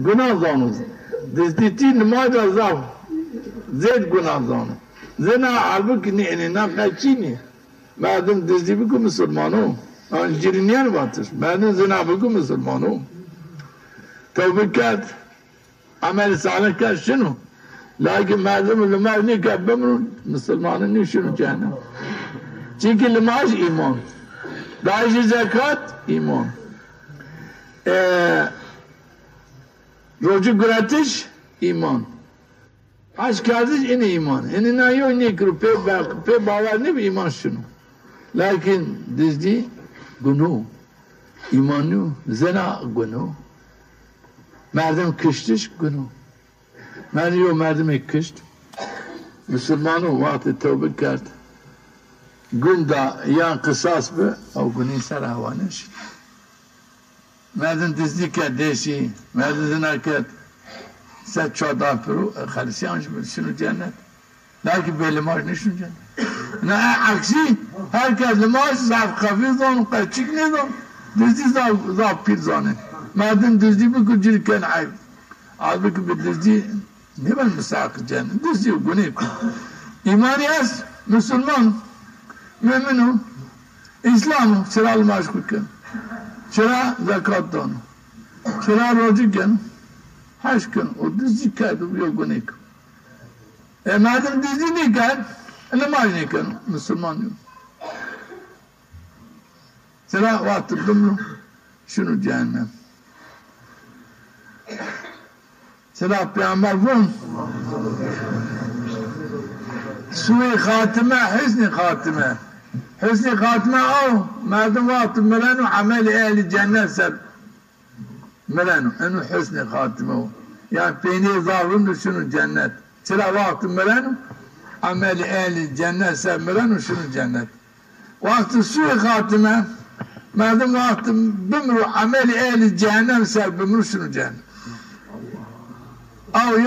گناه زانو دزدیتی نماز ازاف زید گناه زانو زنا عربو کنی اینی نا قچی نی مردم دزدی بکو مسلمانو انجیرینیان باتش مردم زنا بکو مسلمانو توبه کرد عمل صالح کرد شنو لكن مردم لما نيكا بمرو مسلمان نيشنو جهنم چونكي لماش ايمان داعش زكاة ايمان روجو قراتش ايمان عاش كاردش این ايمان این نايو نيكرو پی باور نبي ايمان شنو لكن دزدي گنو ايمانو زنا گنو مردم کشتش گنو من یو مردمی کشت مسلمانو وقت توبه کرد گندا یا قصاص به او گنی سر هوانش مردم دزدی کرد دیشی مردم زنا کرد 114 پرو خلصی آنش شنو جنت لکن به لماش نشون جنت نه عکسی هر کس لماش زف خفی زن قچیک نیدن دزدی زف پیر زانه مردم دزدی بکن جیل کن عیب عیبه که به دزدی نبال مساق جنت دزدی و گناه کن ایمانی هست مسلمان مؤمنو اسلامو چرا لماش کن چرا زکات دانو چرا روزی کن هش کن و دزدی کرد و یا گناه کن مردم دزدی نکرد لماش نکن مسلمان چرا وقت بمرو شنو جهنم چرا پیامبر بون سوی خاتمه حسن خاتمه او مردم وقت ملانو عمل اهل جنة سب ملانو انو حسن خاتمه يعني بيني ظاهرون شنو جنة چرا وقت ملانو عمل اهل جنة سب ملانو شنو جنة وقت سوی خاتمه مردم وقت بمرو عمل اهل جهنم سب بمرو شنو جهنم او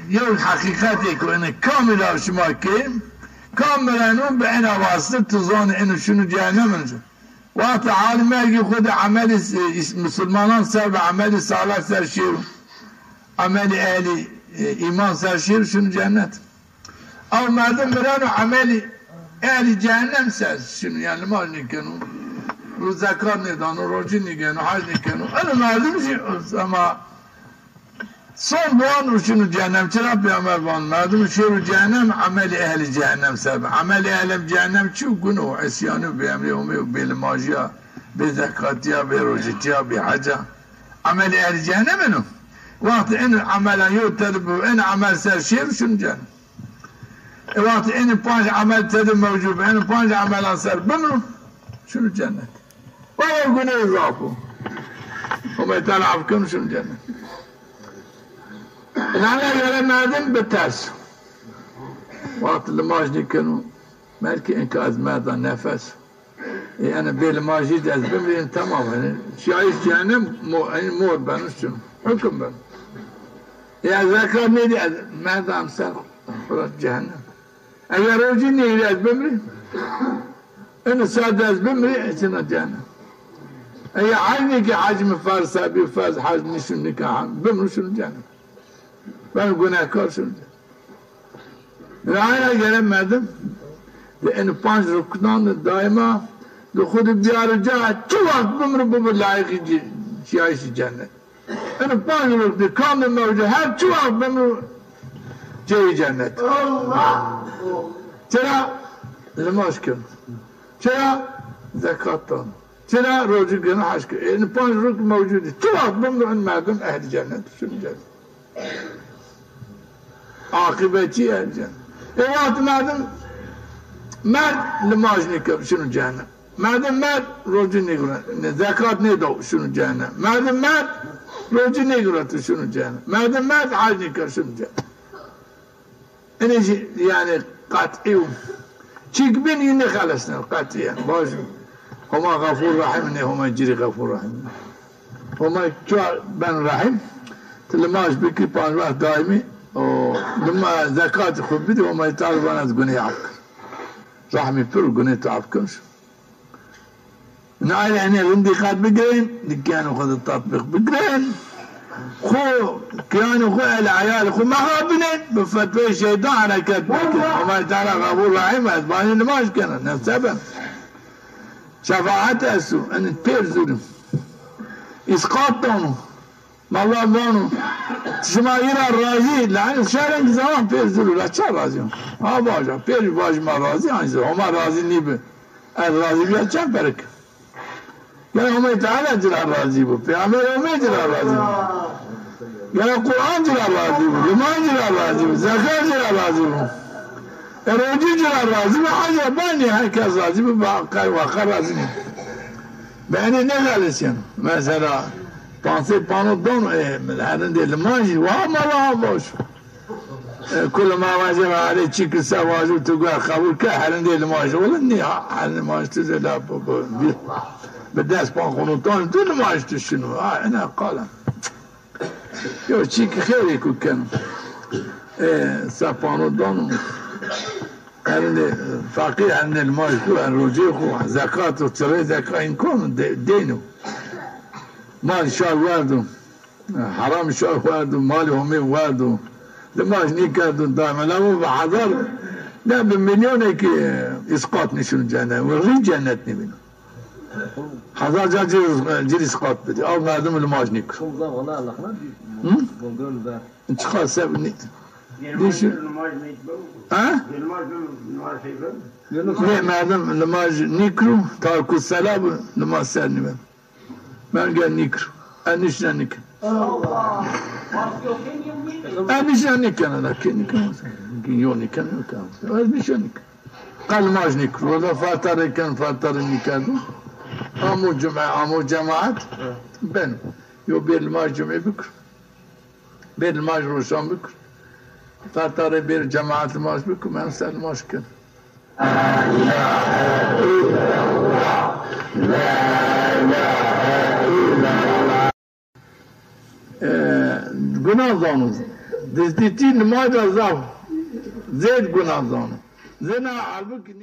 یو حقیقت که اینه کاملا شما که کاملا اون به این واسطه تزان اینو شنو جهنم انجا وقت عالمه اگه خود عمل مسلمانان سر به عمل صالح سر شیر عمل اهل ایمان سر شیر شنو جنت او مردم برانو عمل اهل جهنم سر شنو یعنی ما نکنو رو زکار ندانو روجی نگنو حج نکنو اینو مردم شیر اما son buan şunu cehennem çırap yaman merdum şuru cehennem amel ehli cehennem sebep amel ehli cehennem çu günü isyanı bi emri umi bil majiya bi zakatiya bi rujitiya bi haca amel ehli cehennem enu vakt en amelen yutelbu en amel ser şir şunu cehennem vakt en panj amel tedim mevcub en panj amel ser bimru şunu cennet ve günü zafu o metal afkın şunu cennet Nana göremedim biters. Vakti limajni kenu belki enkaz merdan nefes. Yani bir limajı dezbim deyin tamam. Şahit cehennem mor ben üstüm. Hüküm ben. Ya zekar neydi? Merdan ser hurat cehennem. Eğer o cinni dezbim deyin. Eni sağ dezbim deyin etina cehennem. Eğer aynı ki hacmi farsa bir faz hacmi şun nikah bimru şun cehennem. Ben günahkar şunu. Râhına gelemedim. Ve en panç ruknan daima de khud biyaraca çuvak bumru bu layık şiayisi cennet. En panç ruknan kamil mevcut her çuvak bumru cennet. Allah! Çera lemaş kın. Çera zekattan. Çera rocu gün haş kın. En panç ruknan mevcut. Çuvak bumru en merdum ehli cennet. Şunu cennet. Akıbeti ercan. Vakti merdum mert limaj nikab şunu cehennem. Merdum mert rocu ne zekat ne do şunu cehennem. Merdum mert rocu ne guratı şunu cehennem. Merdum mert hac nikab şunu cehennem. Eni yani kat'i çik bin yine halasna kat'iyen. Başım. Huma gafur rahim ne huma ciri gafur rahim. Huma ben rahim. Limaj biki panvah daimi لما زكاة خبدي وما يتعرف أنا تقولي عفك رحمي بير قولي تعفكش نعي يعني عندي خاد بقرين دي كانوا خد التطبيق بقرين خو كانوا خو العيال خو ما هابنين بفتوى شيطان حركات بكن وما تعالى غفور رحيم أتباني نماش كنا نفسبا شفاعت أسو أن تبير ظلم إسقاط دانو مولا دانو شما إيرا راضي لأن شهرين زمان بير ظلم لا چه راضي ها باجا بير باج ما راضي هما راضي نيبه الراضي بيا چه برك يعني هم تعالى جل راضي بو پیامبر هم جل راضي بو يعني قرآن جل راضي بو نماز جل راضي بو زکات جل راضي بو روزی جل راضي بو حاجه بانی هرکس راضي بو باقی واقع راضي نی بینی نگالسین مثلا پانسه پانو دون هرنده لماجی واملا باش كل ما واجب عليه تشيك السواجب تقول خبر كهرنده لماجي ولا ني هرنده ماجي تزلا بداس بانخونوتان دون ما اشتو شنو انا قال يو تشيك خيري كو كان سابانو دونو يعني فقير عن المال كو الرجيخو زكاة وتري زكاة إن كون دينو مال شار واردو حرام شار واردو مالي همي واردو لما نيكادو دائما لا مو بحضر لا بمليون هيك اسقاط نشون جنة وري جنتني منه حضر جا جيري اسقاط بدي او مردم الماج نيك شو زمان الله بقول ده انت خلاص سبني ليش ها لا مردم الماج نيكرو تاركو السلام لما سالني من قال نيكرو انيش نيك أبيشانك أنا لكنك يونك أنا كان أبيشانك قال ماجنك ولا فاتر كان فاتر نكادو أمو جماعات بين يوبير الماج جمع بكر بير الماج روشان بكر فاتر بير جماعات الماج بكر ما نسأل الماج كان لا إله إلا الله لا إله إلا الله günah zanı. Dizdiği nemaza zav. Zed günah zanı. Zina halbuki